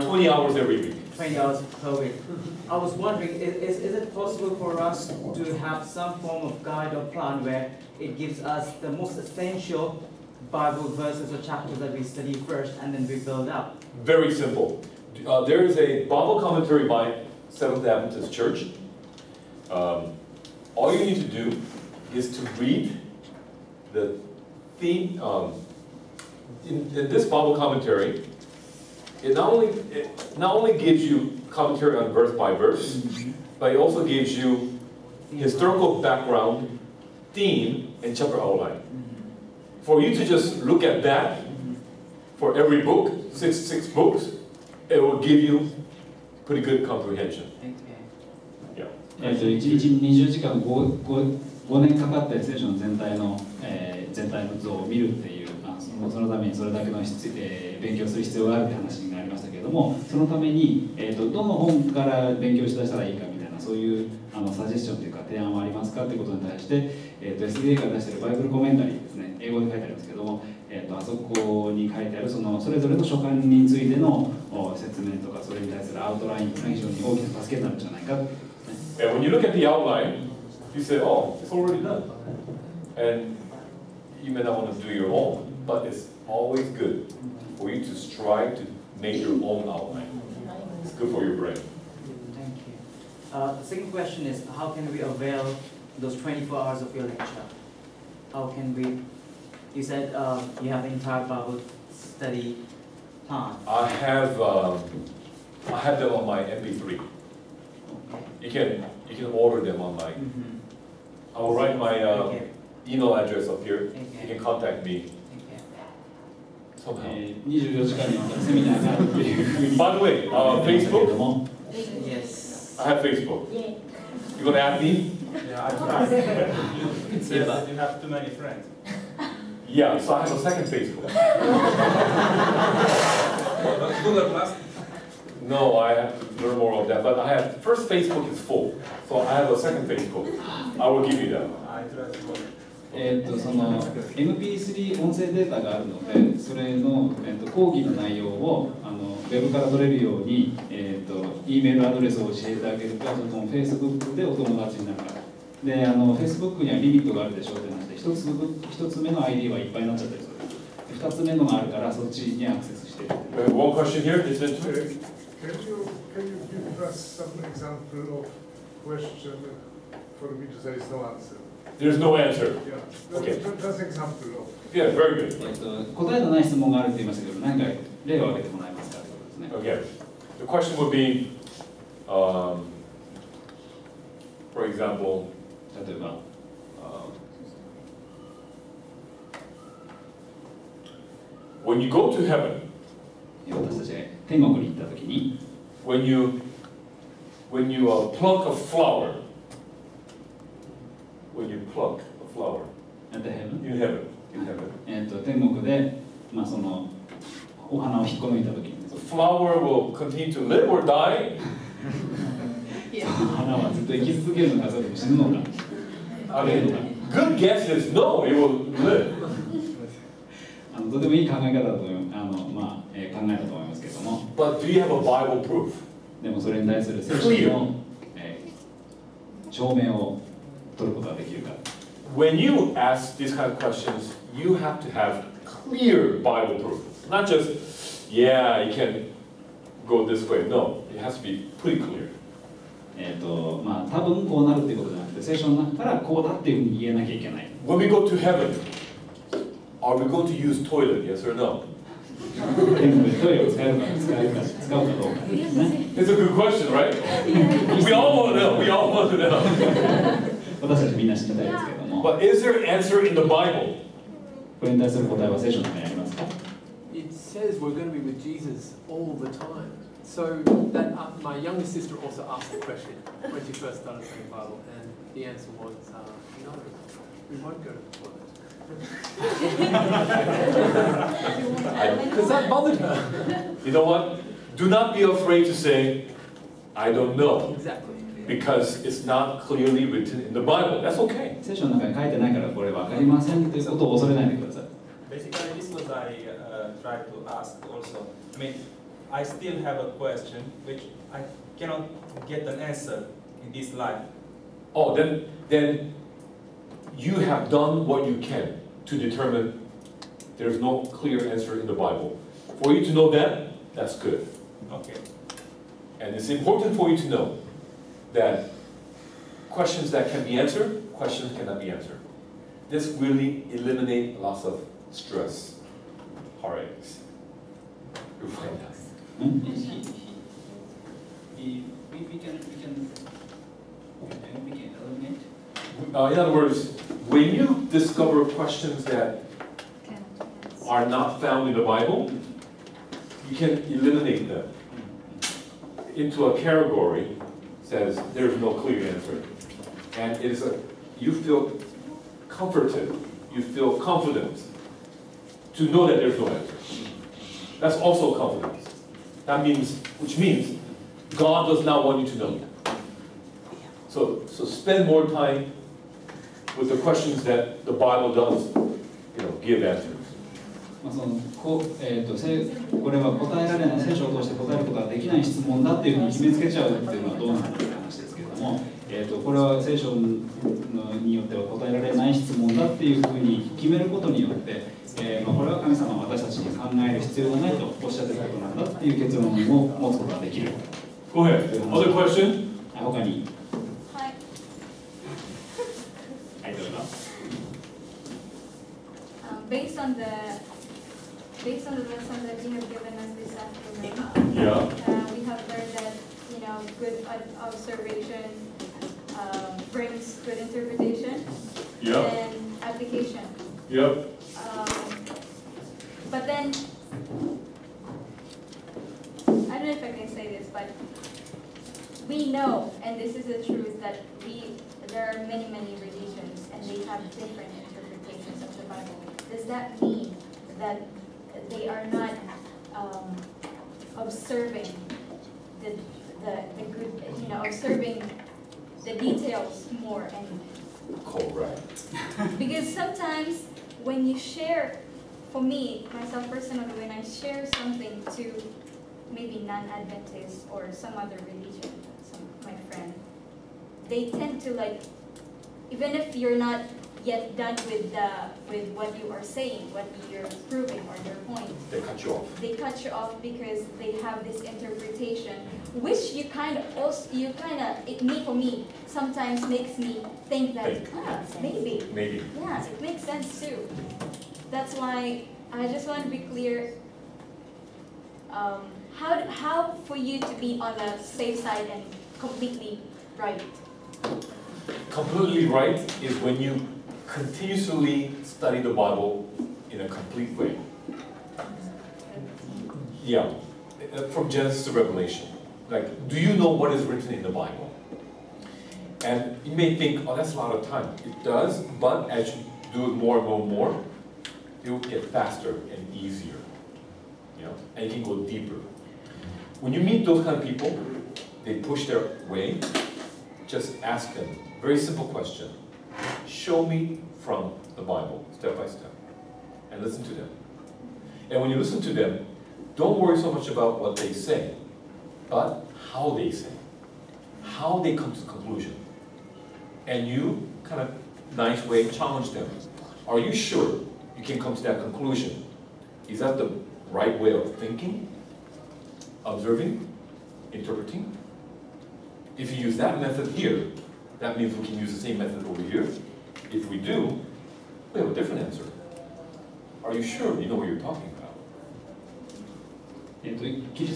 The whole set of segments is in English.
20 hours every week. 20 hours per week. I was wondering, is it possible for us to have some form of guide or plan where it gives us the most essential Bible verses or chapters that we study first and then we build up? Very simple. There is a Bible commentary by Seventh Adventist Church. All you need to do is to read the theme. In this Bible commentary, it not only gives you commentary on verse by verse, but it also gives you historical background, theme, and chapter outline. For you to just look at that for every book, six books, it will give you pretty good comprehension. Yeah. 1日20時間 5年かかって聖書の全体の像を見るっていう、そのためにそれだけの勉強する必要があるって話になりましたけれども、そのために、どの本から勉強しだしたらいいかみたいな、そういうサジェスチョンというか提案はありますかということに対して、SDA が出しているバイブルコメンタリーですね、英語で書いてありますけども、あそこに書いてあるそれぞれの書簡についての説明とか、それに対するアウトラインが非常に大きな助けになるんじゃないかということですね。When you look at the outline, you say, "Oh, it's already done," and you may not want to do your own, but it's always good for you to strive to make your own outline. It's good for your brain. Thank you. The second question is, how can we avail those 24 hours of your lecture? How can we? You said you have the entire Bible study plan. I have them on my MP3. You can order them online. I will write my email address up here. You can contact me somehow. 24時間にわたるセミナーがあるっていうふうに。 By the way, Facebook. Yes. I have Facebook. You gonna add me? Yeah, I tried. It says that you have too many friends. Yeah, so I have a second Facebook. Google Plus? No, I have to learn more of that. But I have first Facebook is full, so I have a second Facebook. I will give you that. I tried to work. その MP3 音声データがあるので、それの、講義の内容をウェブから取れるように、E メールアドレスを教えてあげるか、それとも Facebook でお友達になるか。で、Facebook にはリミットがあるでしょうって話で、1つ目の ID はいっぱいになっちゃったりする。2つ目のがあるから、そっちにアクセスしている。One question here. Is it? Can you give us some example of question for which there is no answer? There's no answer. Yeah. Okay. Just example of. Yeah, very good. 答えのない質問があるって言いましたけど、何か例を挙げてもらえますかということですね。Okay. The question would be, for example, 例えば、when you go to heaven, 私たちが天国に行ったときに、when you pluck a flower, when you pluck a flower in heaven, 天国で、そのお花を引っこ抜いたときに、the flower will continue to live or die. 花はずっと生き続けるのか、それとも死ぬのか。I mean, good guess is no, it will live. とてもいい考え方だと思います。考えだと思いますけれども。But do you have a Bible proof? でもそれに対する聖書の証明を取ることができるか。When you ask these kind of questions, you have to have clear Bible proof. Not just, yeah, you can go this way. No, it has to be pretty clear. 多分こうなるっていうことじゃなくて、聖書の中からこうだっていうふうに言えなきゃいけない。When we go to heaven, are we going to use toilet? Yes or no? 天国でトイレを使うかどうかですね。It's a good question, right? We all want to know. We all want to know. 私たちみんな知りたいですけども。But is there an answer in the Bible? これに対する答えは聖書の中にありますか？ It says we're going to be with Jesus all the time. So that my younger sister also asked the question when she first started studying the Bible, and the answer was no, we won't go to the toilet. Because that bothered her. You know what? Do not be afraid to say, I don't know. Exactly. Because it's not clearly written in the Bible. That's okay. 聖書の中に書いてないからこれ分かりませんということを恐れないでください。 Basically, this was I tried to ask also. I mean, I still have a question which I cannot get an answer in this life. Oh, then you have done what you can to determine there's no clear answer in the Bible. For you to know that, that's good. Okay. And it's important for you to know that questions that can be answered, questions cannot be answered. This really eliminates lots of stress, heartaches. You'll find that. We can eliminate. In other words, when you discover questions that are not found in the Bible, you can eliminate them into a category says there's no clear answer. And it is you feel comforted, you feel confident to know that there's no answer. That's also confidence. Which means God does not want you to know. So spend more time with the questions that the Bible does, give answers. これは答えられない、聖書を通して答えることができない質問だっていうふうに決めつけちゃうっていうのはどうなんだって話ですけれども、これは聖書によっては答えられない質問だっていうふうに決めることによって、これは神様は私たちに考える必要がないとおっしゃってたことなんだっていう結論を持つことができる。Go ahead. Other question? 他に。はい。はい、どうぞ。Based on the lesson that you have given us this afternoon, Yeah. We have learned that good observation brings good interpretation and application. Yep. But then, I don't know if I can say this, but we know, and this is the truth, that there are many religions, and they have different interpretations of the Bible. Does that mean that they are not observing the good, observing the details more? And correct. because sometimes when you share, for me, myself personally, when I share something to maybe non-Adventist or some other religion, my friend, they tend to even if you're not yet done with what you are saying, what you're proving or your point, They cut you off. They cut you off because they have this interpretation, which for me, sometimes makes me think that maybe. Yeah, it makes sense too. That's why I just want to be clear. How for you to be on the safe side and completely right? Completely right is when you continuously study the Bible in a complete way. Yeah, from Genesis to Revelation. Do you know what is written in the Bible? And you may think, oh, that's a lot of time. It does, but as you do it more and more, it will get faster and easier. And you can go deeper. When you meet those kind of people, they push their way. Just ask them, very simple question. Show me from the Bible, step by step, and listen to them. And when you listen to them, don't worry so much about what they say, but how they say, how they come to the conclusion. And you, kind of nice way, challenge them. Are you sure you can come to that conclusion? Is that the right way of thinking, observing, interpreting? If you use that method here, that means we can use the same method over here. If we do, we have a different answer. Are you sure you know what you're talking about? キリ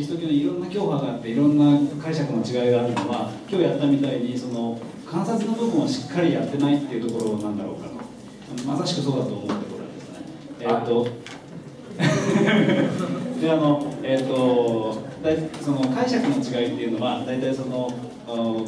スト教にいろんな教派があっていろんな解釈の違いがあるのは今日やったみたいにその観察の部分をしっかりやってないっていうところなんだろうかとまさしくそうだと思ってこれですね。その解釈の違いっていうのは大体その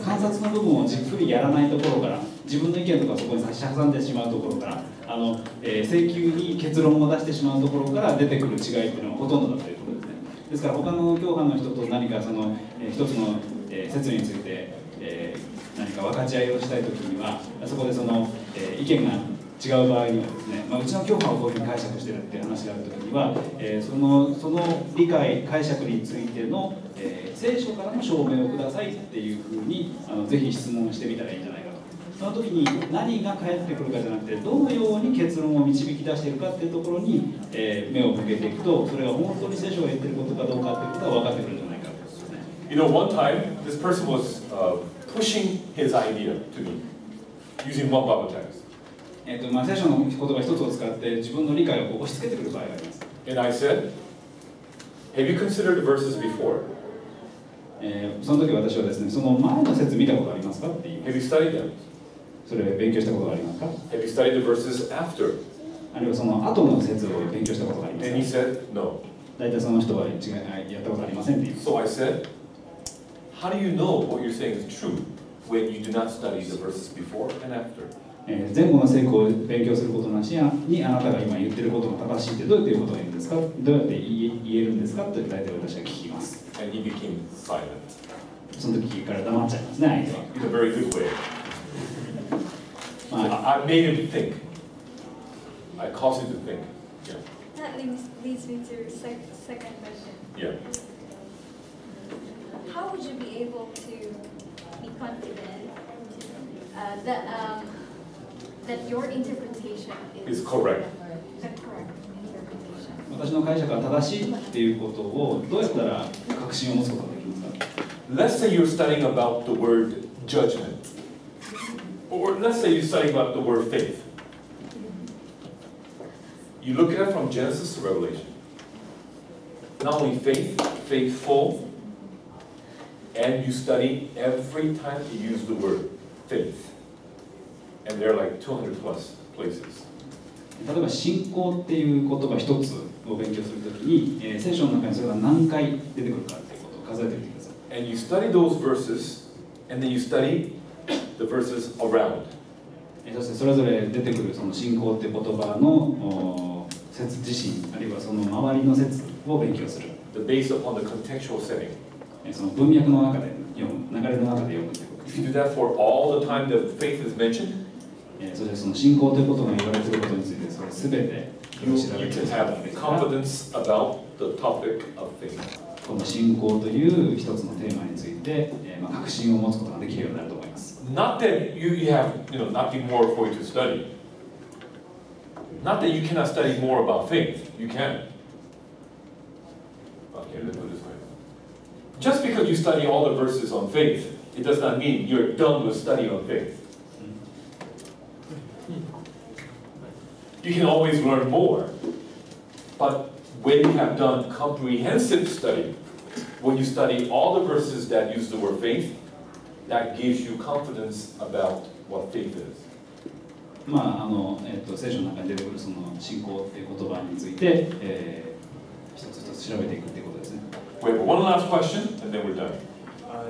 観察の部分をじっくりやらないところから自分の意見とかそこに差し挟んでしまうところから請求に結論を出してしまうところから出てくる違いっていうのはほとんどだということですね。ですから他の教派の人と何かその一つの説について何か分かち合いをしたいときにはそこでその意見が違う場合にはですね、うちの教派をこういうふうに解釈してるっていう話があるときには、その理解解釈についての、聖書からの証明をくださいっていうふうにぜひ質問してみたらいいんじゃないかと。その時に何が返ってくるかじゃなくて、どのように結論を導き出しているかっていうところに、目を向けていくと、それが本当に聖書が言ってることかどうかっていうことが分かってくるんじゃないかということですね。You know, one time, this person was pushing his idea to me using one Bible text. 聖書の言葉一つを使って自分の理解を押し付けてくる場合があります。And I said, have you considered the verses before? その時私はですね、その前の説見たことありますかって言います。Have you studied them? それを勉強したことがありますか？ Have you studied the verses after? あるいはその後の説を勉強したことがありますか？ And he said, no. 大体その人はやったことありませんって言います。So I said, how do you know what you're saying is true when you do not study the verses before and after? 前後の聖句を勉強することなしにあなたが今言ってることが正しいってどうやって言うことがいいんですか？どうやって言えるんですかって大体私は聞きます。And he became silent. その時から黙っちゃいますね、相手は。In a very good way. I made him think. I caused him to think. Yeah. That leads me to second question. Yeah. How would you be able to be confident that your interpretation Is correct. the correct interpretation? 私の解釈が正しいっていうことをどうやったら確信を持つことができますか？ Let's say you're studying about the word judgment. Or let's say you're studying about the word faith. You look at it from Genesis to Revelation. Not only faith, faithful, and you study every time you use the word faith. And there are like 200 plus places. 例えば信仰っていう言葉一つを勉強するときに、聖書の中にそれが何回出てくるかっていうことを数えてみてください。And you study those verses, and then you study the verses around. そしてそれぞれ出てくるその信仰っていう言葉の説自身、あるいはその周りの説を勉強する。Based upon the contextual setting. その文脈の中で読む、流れの中で読むということです。If you do that for all the time that faith is mentioned, そしてその信仰ということが言われていることについてそれ全て you can have confidence about the topic of faith. この信仰という一つのテーマについて、確信を持つことができるようになると思います。Not that you have, nothing more for you to study. Not that you cannot study more about faith. You can. Okay, let's put it this way. Just because you study all the verses on faith, it does not mean you're done with study on faith. You can always learn more. But when you have done comprehensive study, when you study all the verses that use the word faith, that gives you confidence about what faith is. 聖書の中に出てくるその信仰っていう言葉について、一つ一つ調べていくっていうことですね。We have one last question, and then we're done.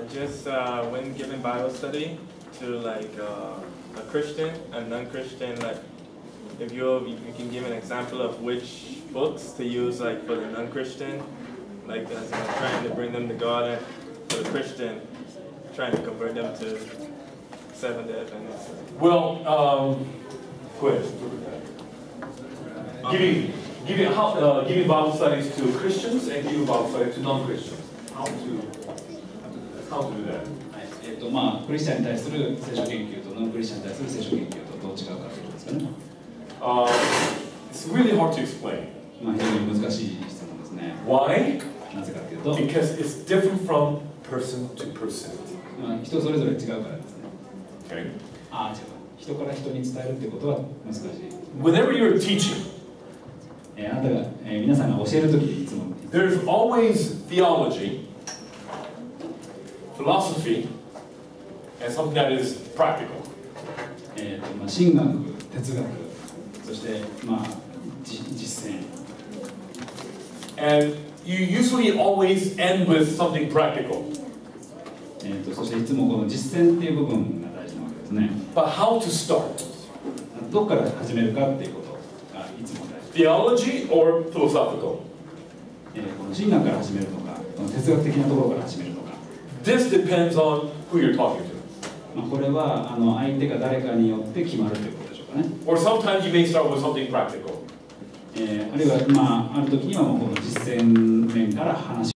Just when giving Bible study to like a Christian and non-Christian, like if you can give an example of which books to use like for the non-Christian, like as trying to bring them to God, and for the Christian, trying to convert them to Seventh-day Adventists. Well, go ahead. Giving Bible studies to Christians and giving Bible studies to non-Christians. How to do that? クリスチャンに対する聖書研究とノンクリスチャンに対する聖書研究とどう違うかということですかね。It's really hard to explain. 非常に難しい質問ですね。Why? なぜかというと、 Because it's different from person to person. 人それぞれ違うからですね。Okay. 違う。人から人に伝えるってことは難しい。Whenever you're teaching, あなたが、皆さんが教えるときにいつも there's always theology, philosophy, and something that is practical. 神学、哲学、そして実践。And you usually always end with something practical. そしていつもこの実践っていう部分が大事なわけですね。But how to start? どこから始めるかっていうことがいつも大事。Theology or philosophical? この神学から始めるのか、この哲学的なところから始めるのか。This depends on who you're talking to. これは相手が誰かによって決まるということでしょうか。かね。Or sometimes you may start with something practical. あるいは、ある時にはもうこの実践面から話